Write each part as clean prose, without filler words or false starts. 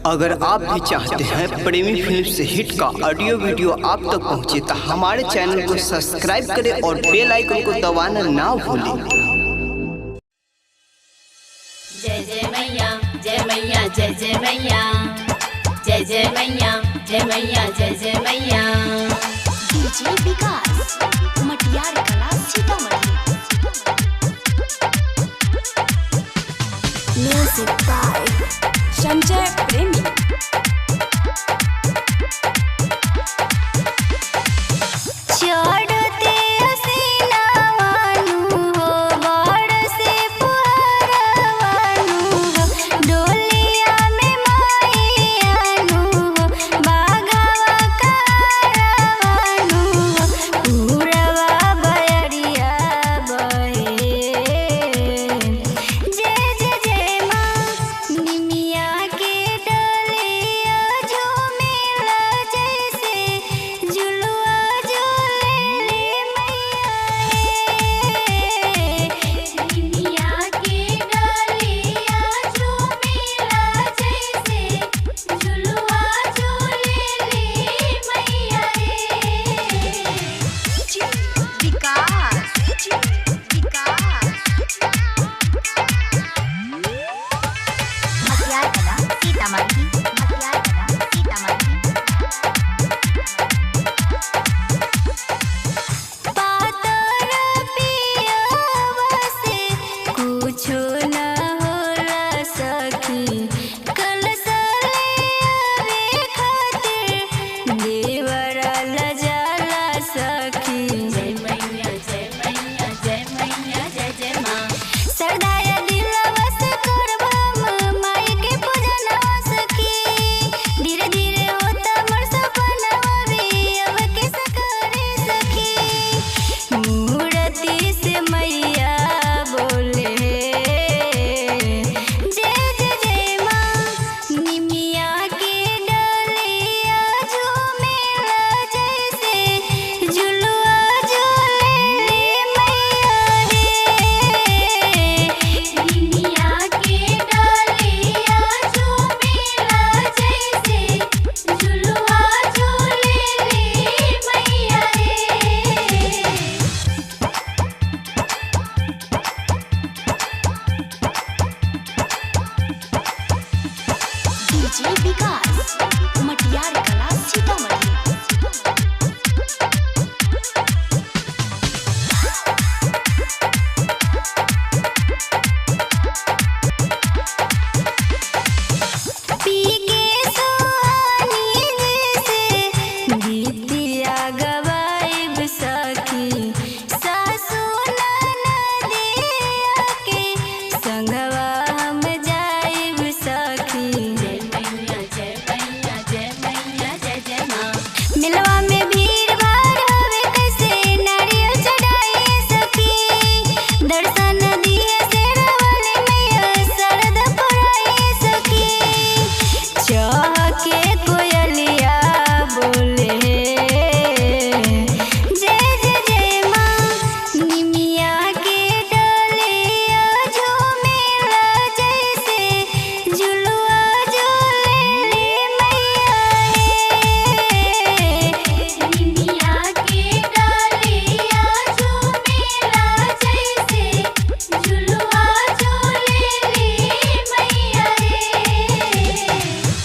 अगर आप भी चाहते हैं प्रेमी फिल्म से हिट का ऑडियो वीडियो आप तक पहुंचे तो हमारे चैनल को सब्सक्राइब करें और बेल आइकन को दबाना ना भूलें। जय जय मैया जय मैया जय जय मैया जय जय मैया जय मैया जय जय मैया। डीजे विकास मटियार कला सीतामढ़ी। म्यूजिक बाय संजय प्रेमी। डीजे विकास मटियार कला सीतामढ़ी।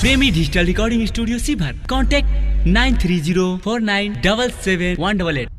प्रेमी डिजिटल रिकॉर्डिंग स्टूडियो सीभर। कॉन्टैक्ट 9304977188।